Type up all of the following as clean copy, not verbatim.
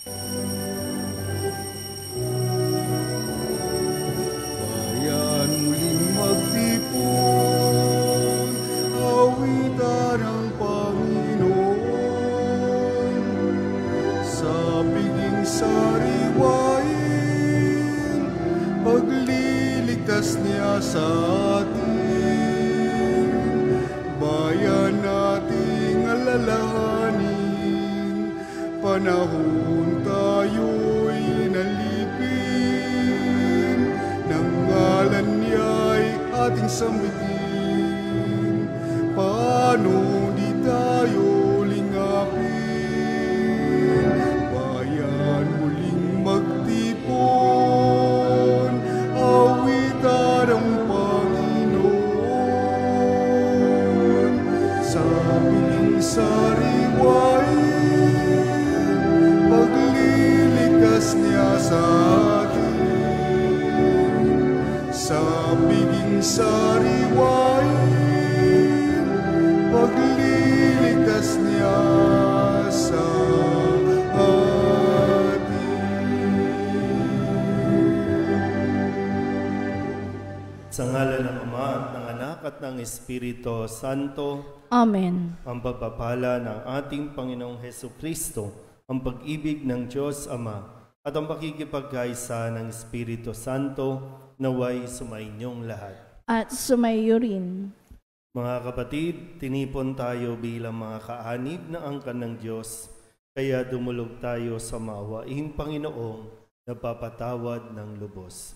Bayan muling magtipon, awitan ang Panginoon. Sa piging sariwain, pagliligtas niya sa atin. Bayan nating alalahanin, panahon tayo'y nalipin, ng ngalan niya'y ating sambitin. Paano di tayo lingapin? Bayan muling magtipon, awitan ang Panginoon. Sa piling sariwain, pagliligtas niya sa atin. Sa piging sariwain, pagliligtas niya sa atin. Sa ngalan ng Ama at ng Anak at ng Espiritu Santo. Amen. Ang pagpapala ng ating Panginoong Hesukristo, ang pag-ibig ng Diyos Ama, at ang pakikipagkaisa ng Espiritu Santo naway sumainyong lahat. At sumaiyo rin. Mga kapatid, tinipon tayo bilang mga kaanib na angkan ng Diyos, kaya dumulog tayo sa maawaing Panginoong napapatawad ng lubos.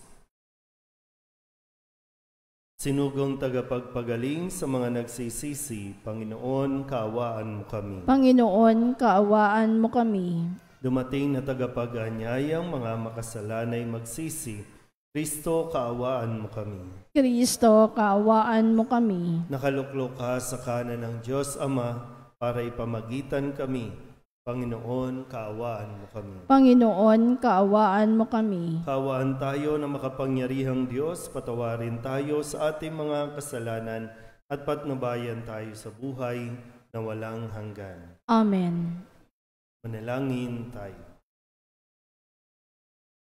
Sinugong tagapagpagaling sa mga nagsisisi, Panginoon, kaawaan mo kami. Panginoon, kaawaan mo kami. Dumating na tagapag-anyayang mga makasalanay magsisi, Kristo, kaawaan mo kami. Kristo, kaawaan mo kami. Nakaluklok ka sa kanan ng Diyos Ama para ipamagitan kami. Panginoon, kaawaan mo kami. Panginoon, kaawaan mo kami. Kaawaan tayo na makapangyarihang Diyos, patawarin tayo sa ating mga kasalanan at patnubayan tayo sa buhay na walang hanggan. Amen. Manalangin tayo.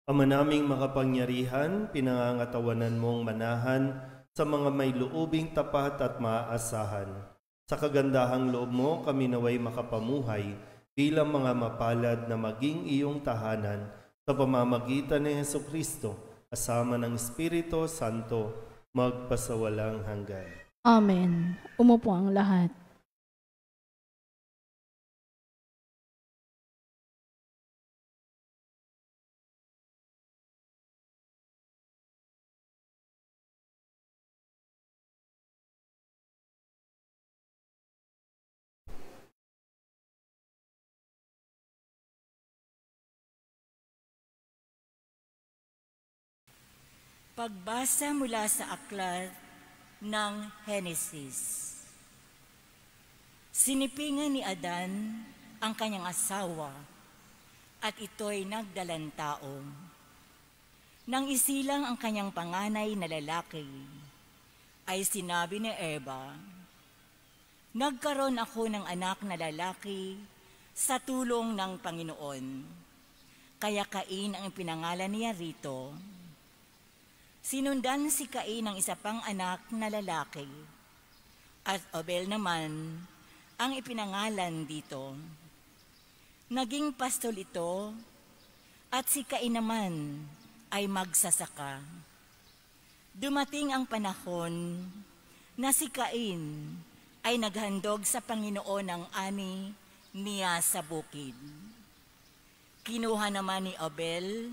Ama naming makapangyarihan, pinangangatawanan mong manahan sa mga may luubing tapat at maaasahan. Sa kagandahang loob mo, kami naway makapamuhay bilang mga mapalad na maging iyong tahanan sa pamamagitan ni Hesukristo, kasama ng Espiritu Santo, magpasawalang hanggan. Amen. Umupo ang lahat. Pagbasa mula sa aklat ng Henesis. Sinipingan ni Adan ang kanyang asawa at ito'y nagdalang tao. Nang isilang ang kanyang panganay na lalaki, ay sinabi ni Eva, "Nagkaroon ako ng anak na lalaki sa tulong ng Panginoon." Kaya Cain ang pinangalan niya rito. Sinundan si Cain ng isa pang anak na lalaki, at Abel naman ang ipinangalan dito. Naging pastol ito, at si Cain naman ay magsasaka. Dumating ang panahon na si Cain ay naghandog sa Panginoon ng ani niya sa bukid. Kinuha naman ni Abel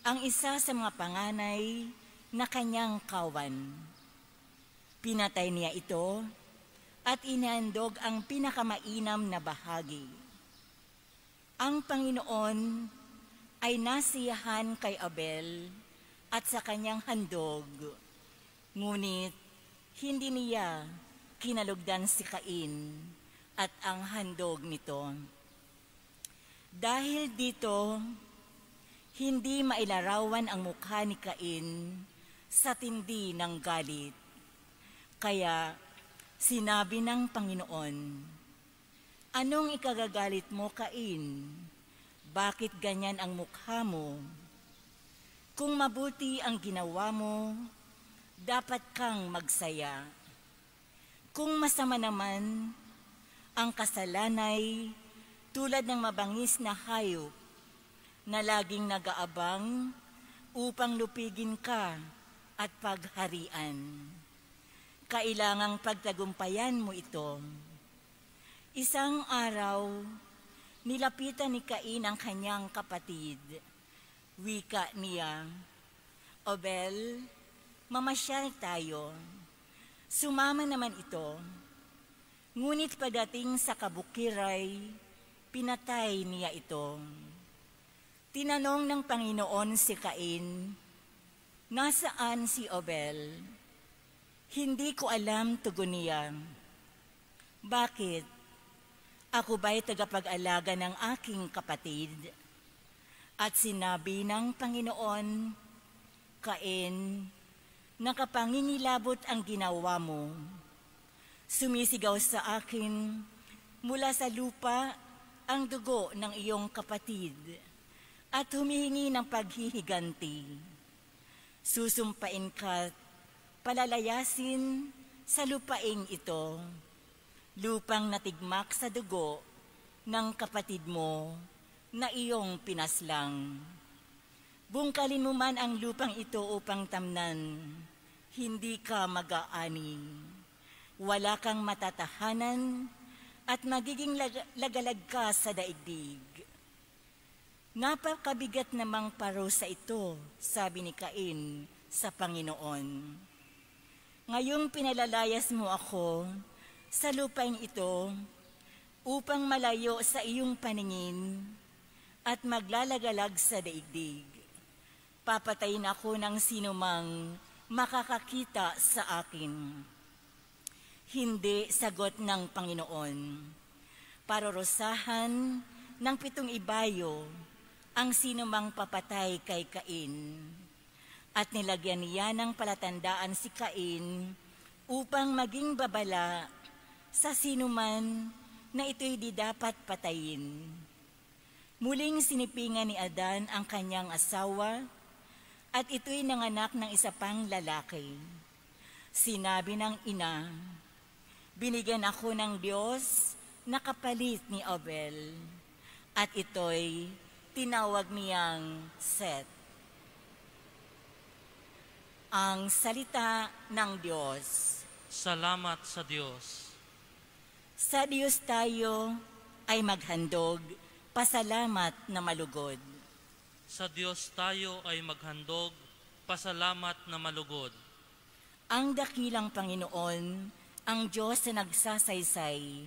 ang isa sa mga panganay na kanyang kawan. Pinatay niya ito at inhandog ang pinakamainam na bahagi. Ang Panginoon ay nasiyahan kay Abel at sa kanyang handog, ngunit hindi niya kinalugdan si Cain at ang handog nito. Dahil dito, hindi mailarawan ang mukha ni Cain sa tindi ng galit. Kaya sinabi ng Panginoon, "Anong ikagagalit mo, Cain? Bakit ganyan ang mukha mo? Kung mabuti ang ginawa mo, dapat kang magsaya. Kung masama naman, ang kasalanay tulad ng mabangis na hayop na laging nag-aabang upang lupigin ka at pagharian. Kailangang pagtagumpayan mo ito. Isang araw, nilapitan ni Cain ang kanyang kapatid. Wika niya, "Abel, mamasyal tayo." Sumama naman ito. Ngunit pagdating sa kabukiray, pinatay niya ito. Tinanong ng Panginoon si Cain, "Nasaan si Abel?" "Hindi ko alam," tugon niya. "Bakit? Ako ba'y tagapag-alaga ng aking kapatid?" At sinabi ng Panginoon, "Cain, nakapangingilabot ang ginawa mo. Sumisigaw sa akin mula sa lupa ang dugo ng iyong kapatid at humihingi ng paghihiganti. Susumpain ka't palalayasin sa lupaing ito, lupang natigmak sa dugo ng kapatid mo na iyong pinaslang. Bungkalin mo man ang lupang ito upang tamnan, hindi ka mag-aani. Wala kang matatahanan at magiging lagalag ka sa daigdig." "Napakabigat namang parusa ito," sabi ni Cain sa Panginoon. "Ngayong pinalalayas mo ako sa lupain ito upang malayo sa iyong paningin at maglalagalag sa daigdig. Papatayin ako ng sinumang makakakita sa akin." "Hindi," sagot ng Panginoon. "Parurusahan ng 7 ibayo ang sinumang papatay kay Cain." At nilagyan niya ng palatandaan si Cain upang maging babala sa sinuman na ito'y di dapat patayin. Muling sinipingan ni Adan ang kanyang asawa at ito'y nanganak ng isa pang lalaki. Sinabi ng ina, "Binigyan ako ng Diyos na kapalit ni Abel." At ito'y tinawag niyang Seth. Ang salita ng Diyos. Salamat sa Diyos. Sa Diyos tayo ay maghandog, pasalamat na malugod. Sa Diyos tayo ay maghandog, pasalamat na malugod. Ang dakilang Panginoon, ang Diyos na nagsasaysay,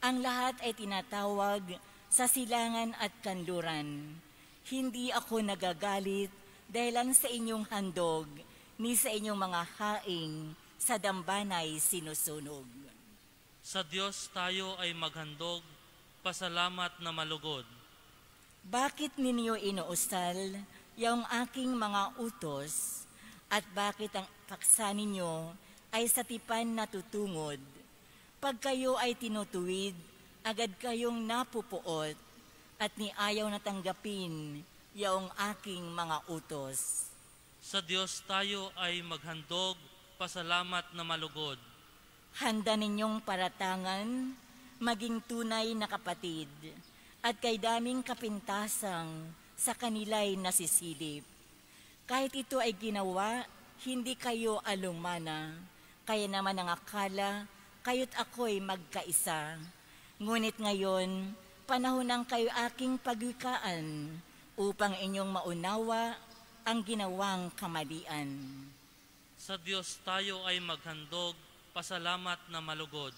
ang lahat ay tinatawag sa silangan at kanluran. Hindi ako nagagalit dahilan sa inyong handog, ni sa inyong mga haing sa dambanay sinusunog. Sa Diyos tayo ay maghandog, pasalamat na malugod. Bakit ninyo inuusal yung aking mga utos, at bakit ang paksa ninyo ay sa tipan natutungod? Pag kayo ay tinutuwid, agad kayong napupuot, at niayaw na tanggapin yung aking mga utos. Sa Diyos tayo ay maghandog, pasalamat na malugod. Handa ninyong paratangan, maging tunay na kapatid, at kay daming kapintasang sa kanila'y nasisilip. Kahit ito ay ginawa, hindi kayo alumana, kaya naman ang akala, kayo't ako'y magkaisa. Ngunit ngayon, panahon ng kayo aking pagwikaan, upang inyong maunawa ang ginawang kamalian. Sa Diyos tayo ay maghandog, pasalamat na malugod.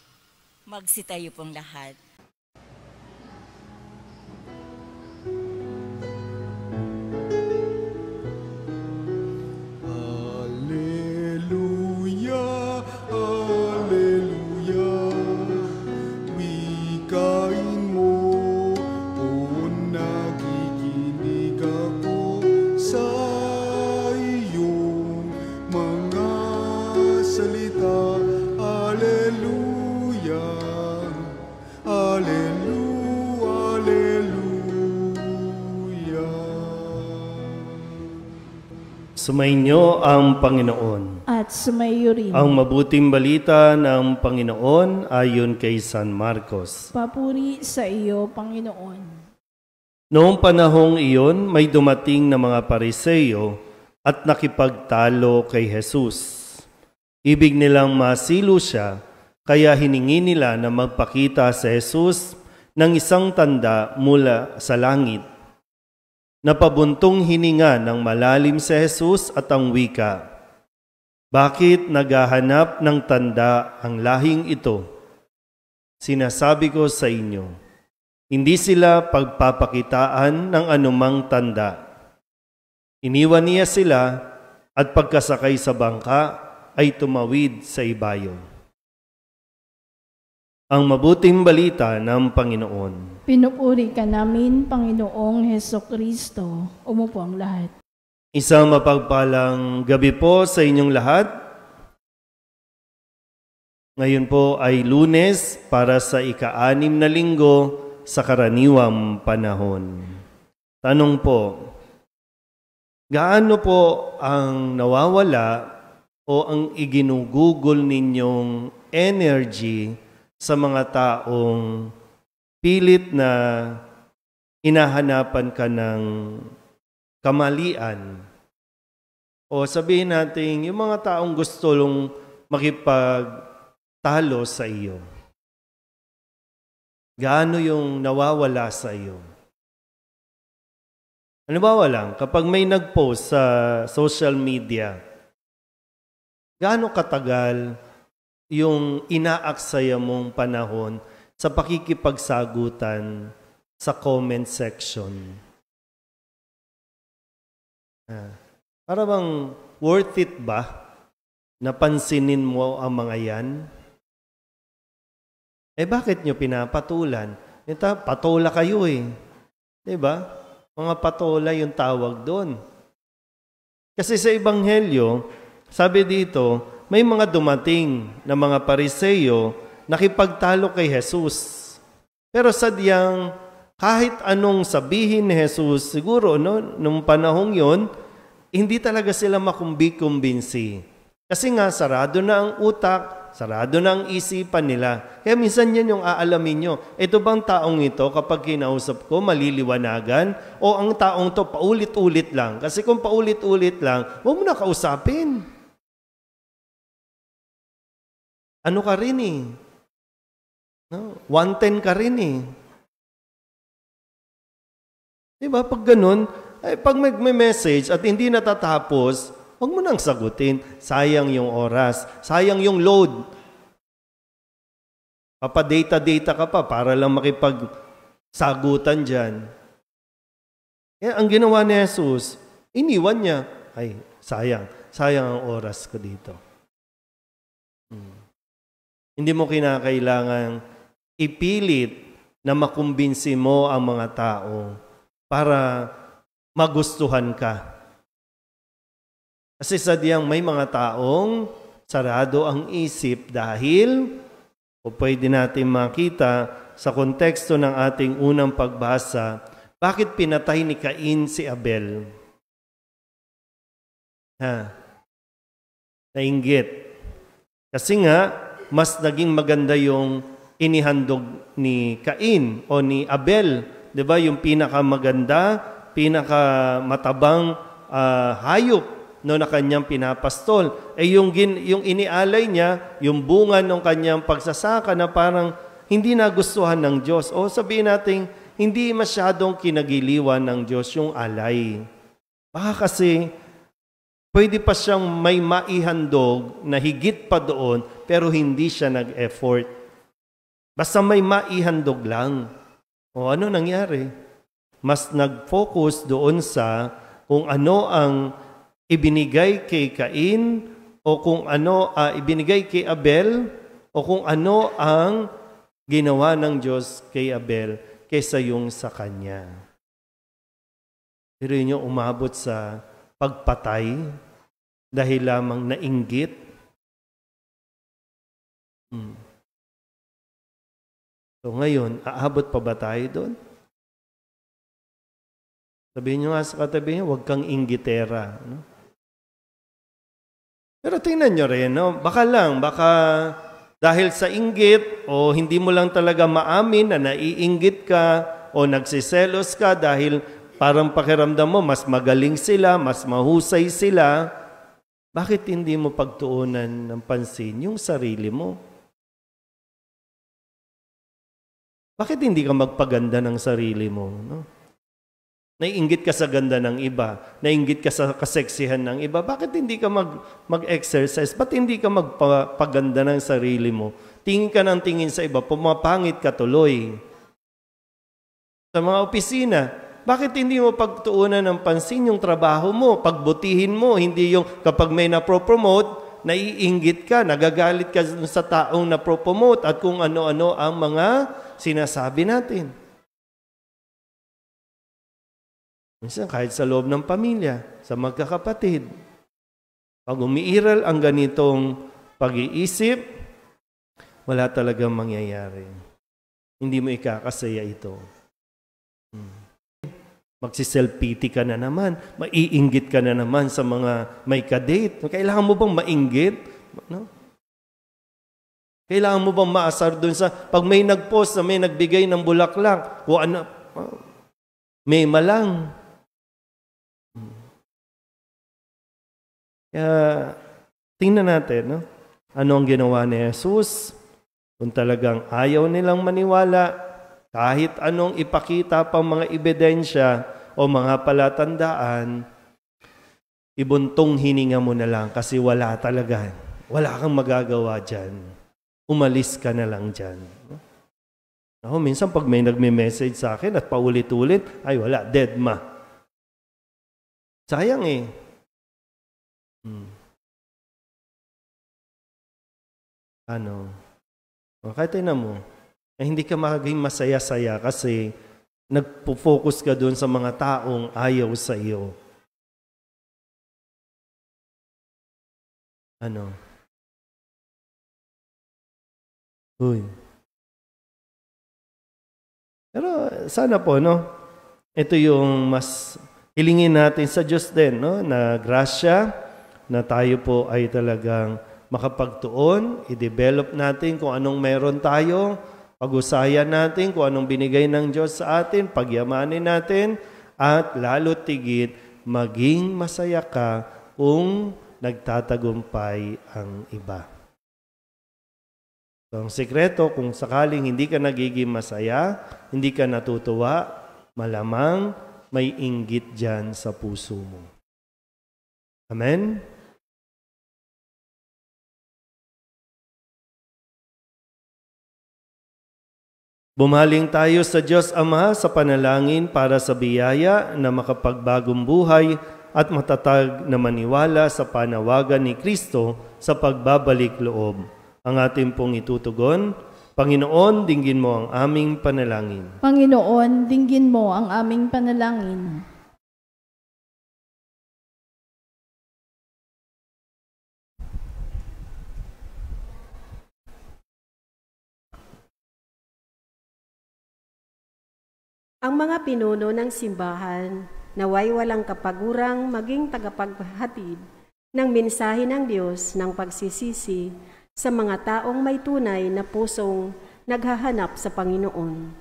Magsitayo pong lahat. Alleluia, alleluia. Wikain mo, o nakikinig ako sa iyong mga salita. Alleluia, Sumainyo ang Panginoon. At sumayo rin. Ang mabuting balita ng Panginoon ayon kay San Marcos. Papuri sa iyo, Panginoon. Noong panahong iyon, may dumating na mga Pariseyo at nakipagtalo kay Jesus. Ibig nilang masilo siya, kaya hiningi nila na magpakita sa Jesus ng isang tanda mula sa langit. Napabuntong hininga ng malalim si Jesus at ang wika, "Bakit naghahanap ng tanda ang lahing ito? Sinasabi ko sa inyo, hindi sila pagpapakitaan ng anumang tanda." Iniwan niya sila at pagkasakay sa bangka ay tumawid sa ibayo. Ang mabuting balita ng Panginoon. Pinupuri ka namin, Panginoong Hesukristo. Umupo ang lahat. Isang mapagpalang gabi po sa inyong lahat. Ngayon po ay Lunes para sa ika-6 na linggo sa karaniwang panahon. Tanong po, gaano po ang nawawala o ang iginugugol ninyong energy sa mga taong pilit na hinahanapan ka ng kamalian? O sabihin natin, yung mga taong gusto lang makipagtalo sa iyo. Gaano yung nawawala sa iyo? Halimbawa lang, kapag may nag-post sa social media, gaano katagal yung inaaksaya mong panahon sa pakikipagsagutan sa comment section? Para bang worth it ba na pansinin mo ang mga yan? Bakit nyo pinapatulan? Patola kayo eh. Diba? Mga patola yung tawag doon. Kasi sa Ebanghelyo, sabi dito, may mga dumating na mga Pariseyo nakipagtalo kay Jesus. Pero sadyang kahit anong sabihin ni Jesus, siguro nung panahong yon, hindi talaga sila makumbi-kumbinsi. Kasi nga sarado na ang utak, sarado na ang isipan nila. Kaya minsan yan yung aalamin nyo. Ito bang taong ito kapag kinausap ko maliliwanagan? O ang taong to paulit-ulit lang? Kasi kung paulit-ulit lang, huwag mo na kausapin. Ano ka rin eh? No? 110 ka rin eh. Diba? Pag ganun, pag may message at hindi natatapos, huwag mo nang sagutin. Sayang yung oras. Sayang yung load. Papadata-data ka pa para lang makipagsagutan dyan. Kaya ang ginawa ni Jesus, iniwan niya. Ay, sayang. Sayang ang oras ko dito. Hindi mo kinakailangang ipilit na makumbinsi mo ang mga tao para magustuhan ka. Kasi sadyang may mga taong sarado ang isip dahil, o pwede natin makita sa konteksto ng ating unang pagbasa, bakit pinatay ni Cain si Abel? Nainggit. Kasi nga, mas naging maganda yung inihandog ni Cain o ni Abel. Diba? Yung pinakamaganda, pinakamatabang hayop na kanyang pinapastol. Yung inialay niya, yung bunga ng kanyang pagsasaka na parang hindi nagustuhan ng Diyos. O sabihin natin, hindi masyadong kinagiliwan ng Diyos yung alay. Baka kasi pwede pa siyang may maihandog na higit pa doon, pero hindi siya nag-effort. Basta may maihandog lang. O ano nangyari? Mas nag-focus doon sa kung ano ang ibinigay kay Cain, o kung ano ibinigay kay Abel, o kung ano ang ginawa ng Diyos kay Abel kaysa yung sa kanya. Pero yun yung umabot sa pagpatay dahil lamang nainggit. So ngayon, aabot pa ba tayo doon? Sabihin nyo nga sa katabi niyo, huwag kang inggitera. No? Pero tingnan nyo rin, no? Baka dahil sa inggit o hindi mo lang talaga maamin na naiinggit ka o nagsiselos ka dahil parang pakiramdam mo mas magaling sila, mas mahusay sila, bakit hindi mo pagtuunan ng pansin yung sarili mo? Bakit hindi ka magpaganda ng sarili mo? No? Naiinggit ka sa ganda ng iba, naiinggit ka sa kaseksihan ng iba, bakit hindi ka mag-exercise? Ba't hindi ka magpaganda ng sarili mo? Tingin ka ng tingin sa iba, pumapangit ka tuloy. Sa mga opisina, bakit hindi mo pagtuunan ng pansin yung trabaho mo, pagbutihin mo, hindi yung kapag may napropromote, naiinggit ka, nagagalit ka sa taong napropromote at kung ano-ano ang mga sinasabi natin. Minsan kahit sa loob ng pamilya, sa magkakapatid, pag umiiral ang ganitong pag-iisip, wala talagang mangyayari. Hindi mo ikakasaya ito. Magsiself-pity ka na naman, maiinggit ka na naman sa mga may kadate. Kailangan mo bang mainggit? No? Kailangan mo bang maasar dun sa, pag may nag-post na may nagbigay ng bulaklak, o ano, may malang. Kaya, tingnan natin, no? Ano ang ginawa ni Jesus? Kung talagang ayaw nilang maniwala, kahit anong ipakita pang mga ebidensya o mga palatandaan, ibuntong hininga mo na lang kasi wala talaga. Wala kang magagawa dyan. Umalis ka na lang dyan. Ako, minsan pag may nagme-message sa akin at paulit-ulit, ay wala, dead ma. Sayang eh. Ano? Kahit na mo, hindi ka maging masaya-saya kasi nagpo-focus ka doon sa mga taong ayaw sa iyo. Ano? Uy. Pero sana po, no? Ito yung mas hilingin natin sa Diyos din, no? Na grasya, na tayo po ay talagang makapagtuon, i-develop natin kung anong meron tayo, pag-usayan natin kung anong binigay ng Diyos sa atin, pagyamanin natin, at lalo tigit, maging masaya ka kung nagtatagumpay ang iba. So, ang sikreto, kung sakaling hindi ka nagiging masaya, hindi ka natutuwa, malamang may inggit dyan sa puso mo. Amen? Bumaling tayo sa Diyos Ama sa panalangin para sa biyaya na makapagbagong buhay at matatag na maniwala sa panawagan ni Kristo sa pagbabalik loob. Ang ating pong itutugon, Panginoon, dinggin mo ang aming panalangin. Panginoon, dinggin mo ang aming panalangin. Ang mga pinuno ng simbahan, naway walang kapagurang maging tagapaghatid ng mensahe ng Diyos ng pagsisisi sa mga taong may tunay na pusong naghahanap sa Panginoon.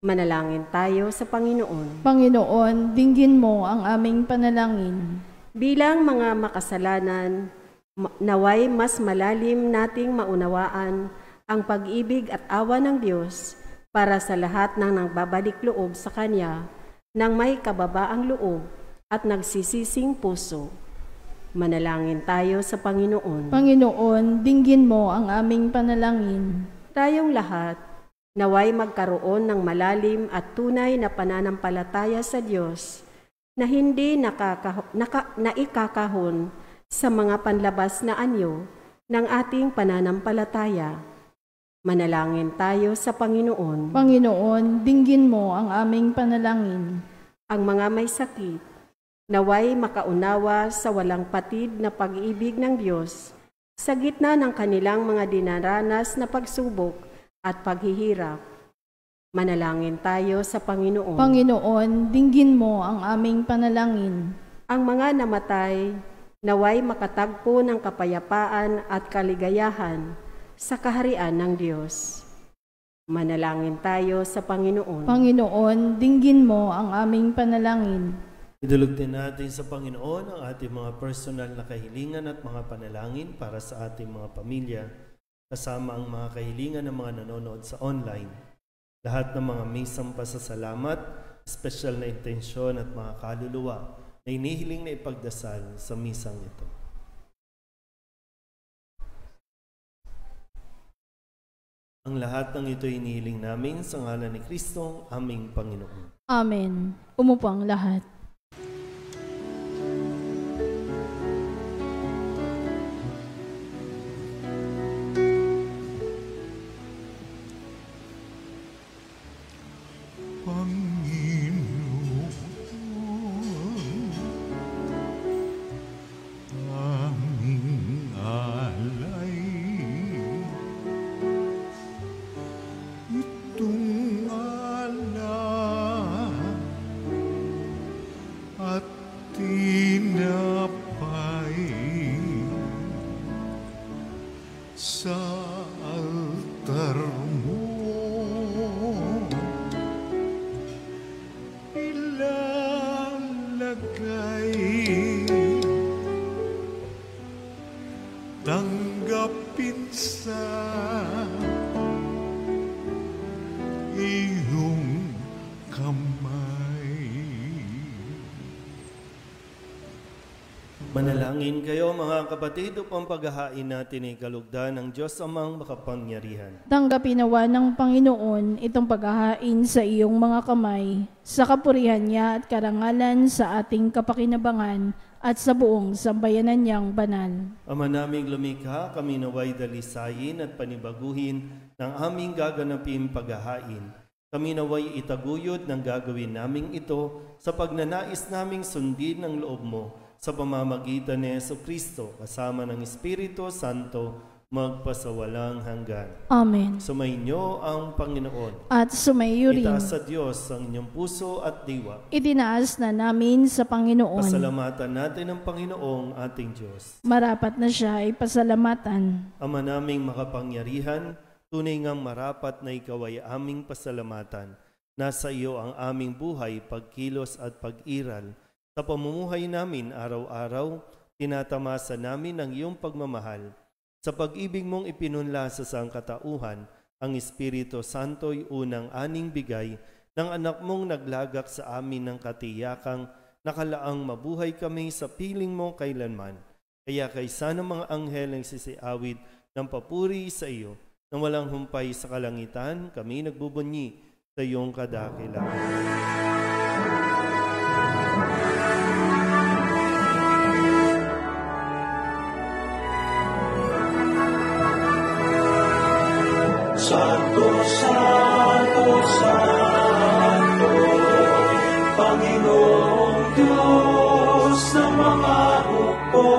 Manalangin tayo sa Panginoon. Panginoon, dinggin mo ang aming panalangin. Bilang mga makasalanan, naway mas malalim nating maunawaan ang pag-ibig at awa ng Diyos para sa lahat ng nagbabalik loob sa Kanya ng may kababaang loob at nagsisising puso. Manalangin tayo sa Panginoon. Panginoon, dinggin mo ang aming panalangin. Tayong lahat, naway magkaroon ng malalim at tunay na pananampalataya sa Diyos na hindi naikakahon sa mga panlabas na anyo ng ating pananampalataya. Manalangin tayo sa Panginoon. Panginoon, dinggin mo ang aming panalangin. Ang mga may sakit, naway makaunawa sa walang patid na pag-ibig ng Diyos sa gitna ng kanilang mga dinaranas na pagsubok at paghihirap. Manalangin tayo sa Panginoon. Panginoon, dinggin mo ang aming panalangin. Ang mga namatay, naway makatagpo ng kapayapaan at kaligayahan sa kaharian ng Diyos. Manalangin tayo sa Panginoon. Panginoon, dinggin mo ang aming panalangin. Idulog din natin sa Panginoon ang ating mga personal na kahilingan at mga panalangin para sa ating mga pamilya, kasama ang mga kahilingan ng mga nanonood sa online. Lahat ng mga misang pasasalamat, espesyal na intensyon at mga kaluluwa na inihiling na ipagdasal sa misang ito. Ang lahat ng ito inihiling namin sa ngalan ni Kristo, aming Panginoon. Amen. Umupo ang lahat. Aming alay, itong alay at tinapay sa altar mo. Ilalagay, tanggapin sa iyong kamay. Manalangin kayo mga kapatid upang paghahain natin ay kalugdan ng Diyos amang makapangyarihan. Tanggapin nawa ng Panginoon itong paghahain sa iyong mga kamay, sa kapurihan niya at karangalan sa ating kapakinabangan at sa buong sambayanan niyang banal. Ama naming lumikha, kami naway dalisayin at panibaguhin ng aming gaganaping paghahain. Kami naway itaguyod ng gagawin naming ito sa pagnanais naming sundin ng loob mo sa pamamagitan ni Jesucristo kasama ng Espiritu Santo magpasawalang hanggan. Amen. Sumainyo ang Panginoon. At sumayo rin. Itaas sa Diyos ang inyong puso at diwa. Itinaas na namin sa Panginoon. Pasalamatan natin ang Panginoong ating Diyos. Marapat na siya ay pasalamatan. Ama naming makapangyarihan, tunay ngang marapat na ikaw ay aming pasalamatan. Nasa iyo ang aming buhay, pagkilos at pag-iral. Sa pamumuhay namin araw-araw, tinatamasa namin ang iyong pagmamahal. Sa pag-ibig mong ipinunla sa sangkatauhan, ang Espiritu Santo'y unang aning bigay ng anak mong naglagak sa amin ng katiyakang nakalaang mabuhay kami sa piling mo kailanman. Kaya kaysa ng mga anghel ang sisiawid ng papuri sa iyo, na walang humpay sa kalangitan, kami nagbubunyi sa iyong kadakilaan. Santo, Santo, Santo, Panginoong Diyos ng mga hukbo,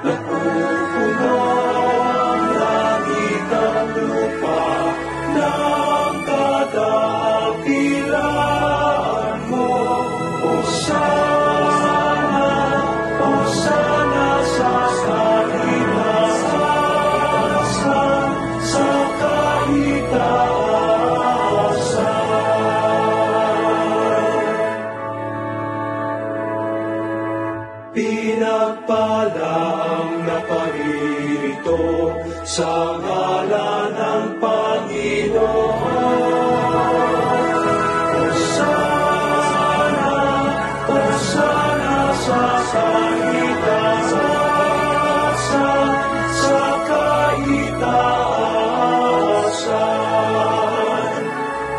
nagpupuno ang langit at lupa ng kadakilaan mo. Hosana, Hosana sa kahitaasan, sa pinagpala ang naparirito sa ngalan ng Panginoon. Hosana, Hosana sa kahitaasan, sa kahitaasan,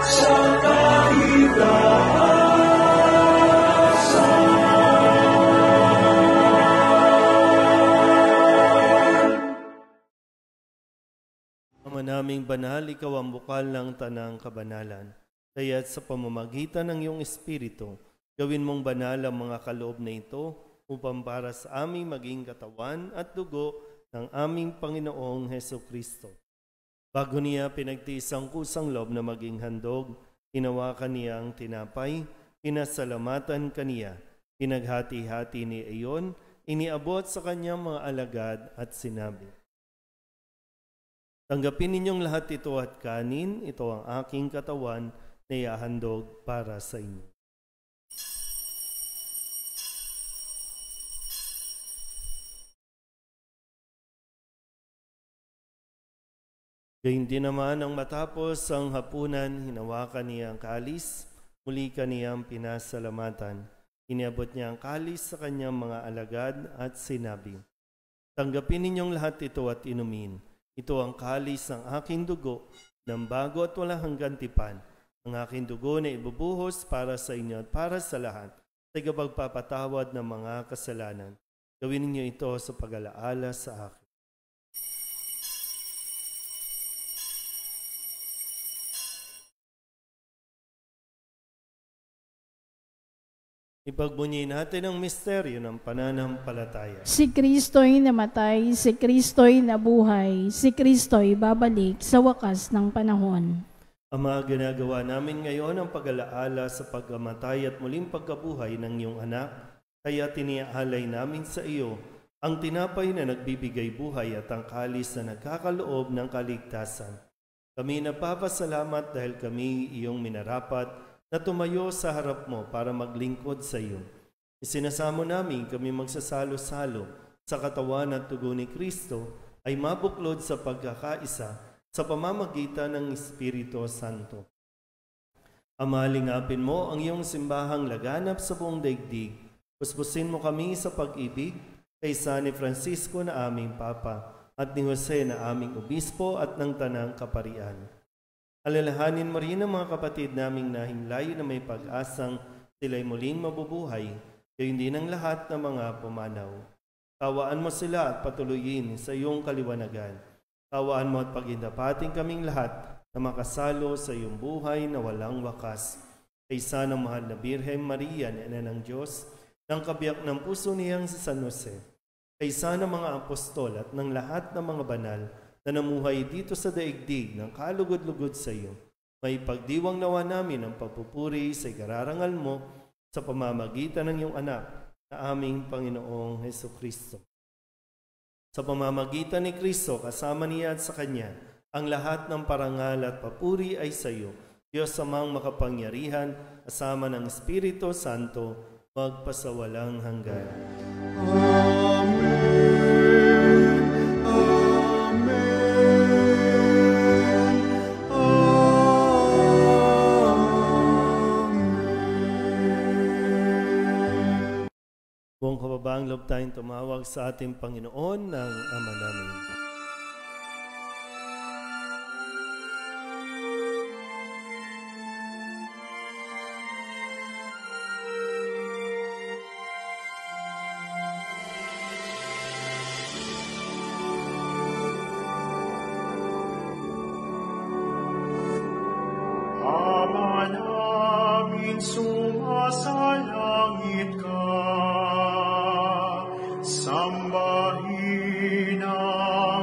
sa kahitaasan. Ama naming banal, ikaw ang bukal ng tanang kabanalan. Kaya't sa pamamagitan ng iyong Espiritu, gawin mong banal ang mga kaloob na ito upang para sa aming maging katawan at dugo ng aming Panginoong Hesukristo. Bago niya pinagtiis ang kusang loob na maging handog, hinawakan niya ang tinapay, pinasalamatan kaniya, pinaghati-hati ni iyon, iniabot sa kanyang mga alagad at sinabi, "Tanggapin ninyong lahat ito at kanin, ito ang aking katawan na ihahandog para sa inyo." Gayun din naman ang matapos ang hapunan, hinawakan niya ang kalis, muli kaniyang pinasalamatan. Iniabot niya ang kalis sa kanyang mga alagad at sinabi, "Tanggapin ninyong lahat ito at inumin. Ito ang kalis ng aking dugo, ng bago at walang hanggang tipan. Ang aking dugo na ibubuhos para sa inyo at para sa lahat, sa ikapagpapatawad ng mga kasalanan. Gawin ninyo ito sa pag-alaala sa akin." Ipagbunyi natin ang misteryo ng pananampalataya. Si Kristo'y namatay, si Kristo'y nabuhay, si Kristo'y babalik sa wakas ng panahon. Ama, ginagawa namin ngayon ang pag-alaala sa pagkamatay at muling pagkabuhay ng iyong anak, kaya tiniaalay namin sa iyo ang tinapay na nagbibigay buhay at ang kalis na nagkakaloob ng kaligtasan. Kami napapasalamat dahil kami iyong minarapat na tumayo sa harap mo para maglingkod sa iyo. Isinasamo namin kami magsasalo-salo sa katawan at dugo ni Kristo ay mabuklod sa pagkakaisa sa pamamagitan ng Espiritu Santo. Ama, lingapin mo ang iyong simbahang laganap sa buong daigdig. Puspusin mo kami sa pag-ibig kay San Francisco na aming Papa at ni Jose na aming Obispo at ng Tanang Kaparian. Alalahanin mo rin ang mga kapatid naming nahimlay na may pag-asang sila'y muling mabubuhay, gayon din ang lahat ng mga pumanaw. Kawaan mo sila at patuloyin sa iyong kaliwanagan. Kawaan mo at paghindapating kaming lahat na makasalo sa iyong buhay na walang wakas. Kaysa ng mahal na Birhen Maria na Ina ng Diyos, ng kabiyak ng puso niyang si San Jose, kaysa ng mga apostol at ng lahat ng mga banal na namuhay dito sa daigdig ng kalugod-lugod sa iyo, may pagdiwang nawa namin ang pagpupuri sa ikararangal mo sa pamamagitan ng iyong anak na aming Panginoong Hesukristo. Sa pamamagitan ni Kristo, kasama niya at sa Kanya, ang lahat ng parangal at papuri ay sa iyo, Diyos amang makapangyarihan, kasama ng Espiritu Santo, magpasawalang hanggan. Amen. Buong kababaang loob tayong tumawag sa ating Panginoon ng Ama namin. Ama namin, sumasalangit ka, sambahin ang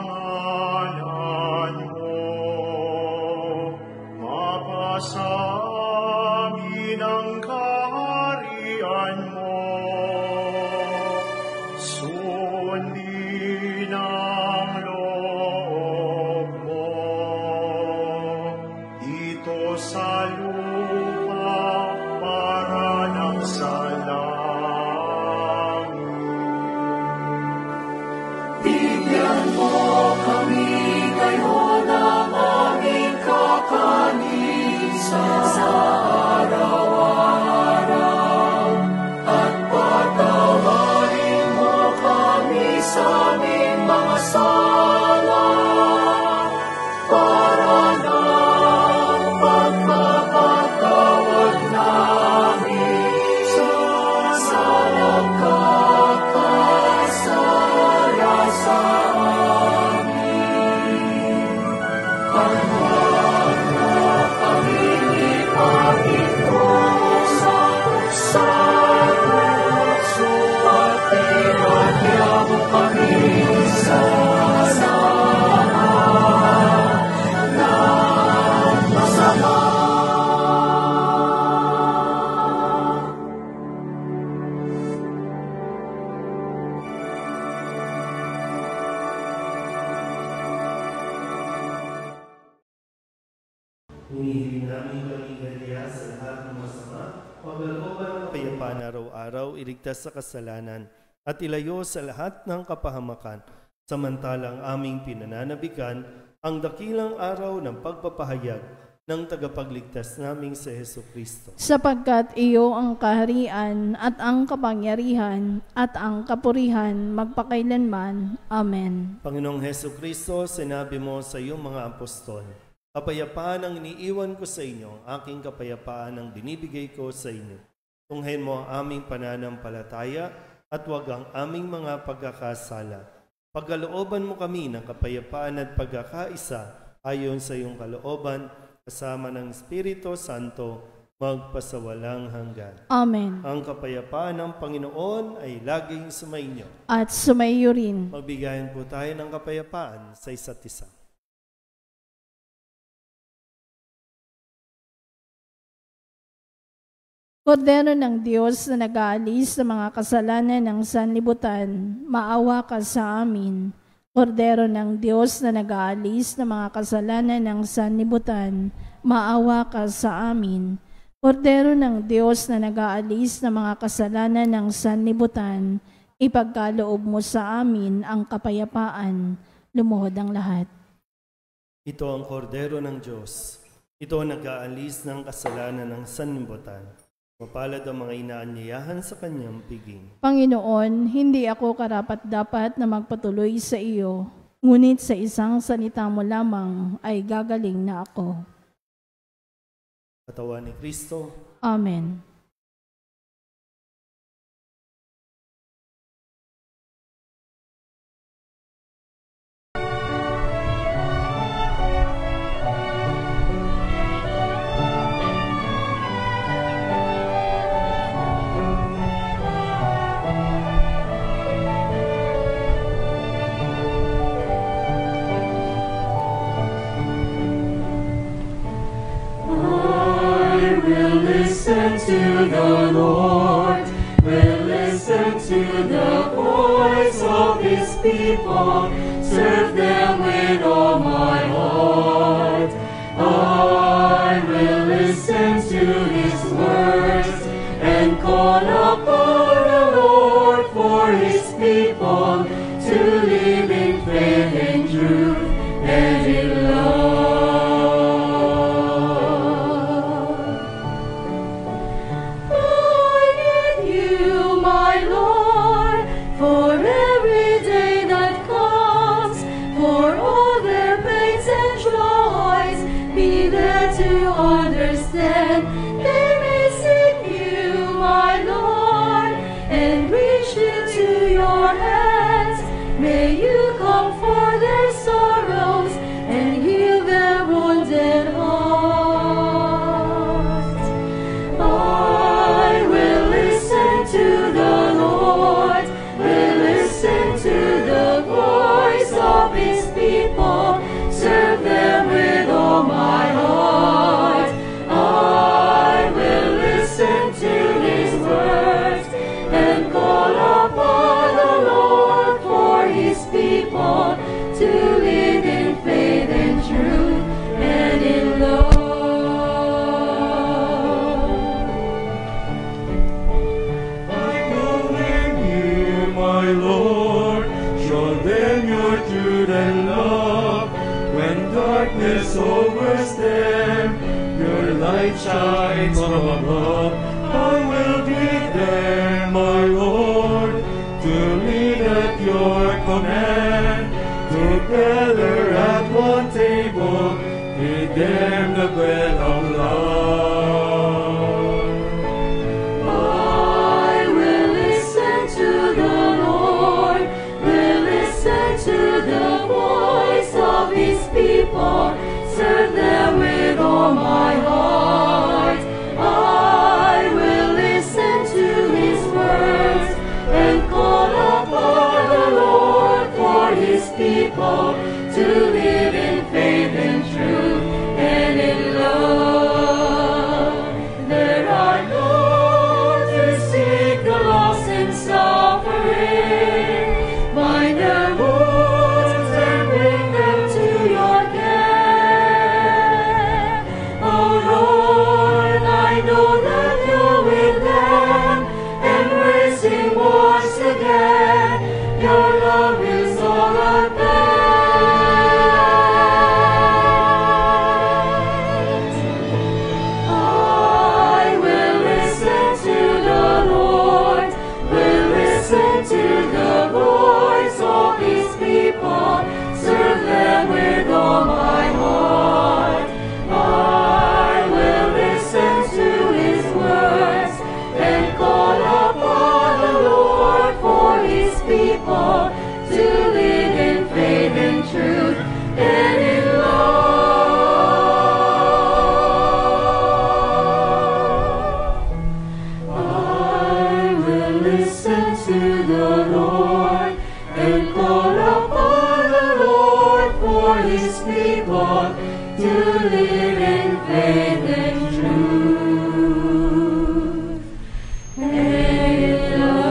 kapayapaan araw-araw, iligtas sa kasalanan, at ilayo sa lahat ng kapahamakan, samantalang aming pinananabikan ang dakilang araw ng pagpapahayag ng tagapagligtas naming si Jesucristo. Sapagkat iyo ang kaharian at ang kapangyarihan at ang kapurihan magpakailanman. Amen. Panginoong Jesucristo, sinabi mo sa iyong mga apostol, kapayapaan ang iniiwan ko sa inyo, aking kapayapaan ang binibigay ko sa inyo. Tunghayin mo ang aming pananampalataya at huwag ang aming mga pagkakasala. Pagkalooban mo kami ng kapayapaan at pagkakaisa ayon sa iyong kalooban, kasama ng Espiritu Santo, magpasawalang hanggan. Amen. Ang kapayapaan ng Panginoon ay laging sumainyo. At sumaiyo rin. Magbigayan po tayo ng kapayapaan sa isa't isa. Kordero ng Diyos na nag-aalis sa mga kasalanan ng sanlibutan, maawa ka sa amin. Kordero ng Diyos na nag-aalis ng mga kasalanan ng sanlibutan, maawa ka sa amin. Kordero ng Diyos na nag-aalis ng mga kasalanan ng sanlibutan, ipagkaloob mo sa amin ang kapayapaan. Lumuhod ang lahat. Ito ang kordero ng Diyos. Ito ang nag-aalis ng kasalanan ng sanlibutan. Mapalad ang mga inaanyayahan sa kanyang piging. Panginoon, hindi ako karapat-dapat na magpatuloy sa iyo, ngunit sa isang salita mo lamang ay gagaling na ako. Katawan ni Kristo. Amen. Listen to the Lord, will listen to the voice of His people, serve them with all my heart. I will listen to His words and call upon the Lord for His people to live in faith and truth and in love. Understand, they may seek you, my Lord, and reach into your hands. May you comfort their sorrows and heal their wounded hearts. I will listen to the Lord, will listen to the voice of His people, serve them with all my heart. To live in faith and truth and in love. I will you, my Lord, show them your truth and love. When darkness overtakes them, your light shines from above. I will be there, my Lord, to lead at your command. Together at one table, feed them the bread of love. I will listen to the Lord, will listen to the voice of His people, serve them with all my heart. listen to the Lord and call upon the Lord for his people to live in faith and truth and love.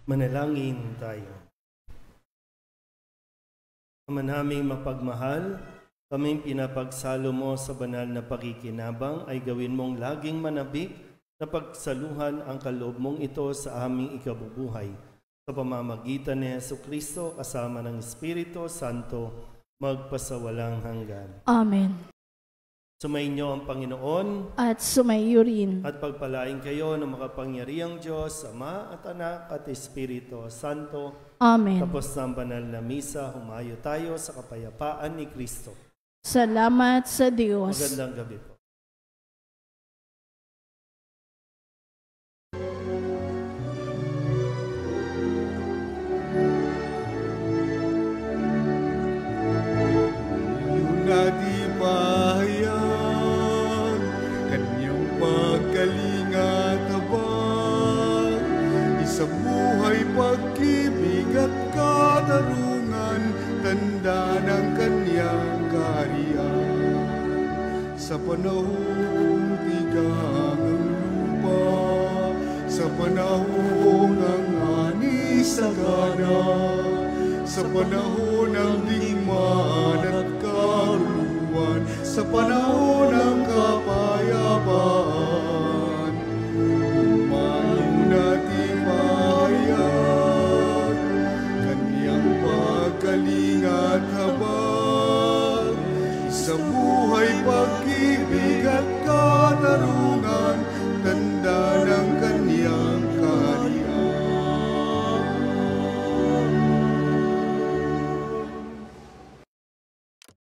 Manalangin tayo. Ama naming mapagmahal, kaming pinapagsalo mo sa banal na pakikinabang ay gawin mong laging manabik na pagsaluhan ang kaloob mong ito sa aming ikabubuhay. Sa pamamagitan ni Jesucristo kasama ng Espiritu Santo, magpasawalang hanggan. Amen. Sumainyo ang Panginoon At sumaiyo rin. at pagpalain kayo ng makapangyarihang Diyos, Ama at Anak at Espiritu Santo. Amen. Tapos ng banal na misa, humayo tayo sa kapayapaan ni Kristo. Salamat sa Diyos. Magandang gabi po. Natibayan, kanyang pagkalinga tabang, isang buhay pag-ibig at katarungan, tanda ng kanyang kaharian. Sa panahong tigang ang lupa, sa panahon ng ani sagana, sa panahon ng digmaan at karuluwan, sa panahon ng kapayapaan, humayo nating mahayag kanyang pagkalinga at habag, isang buhay pag-ibig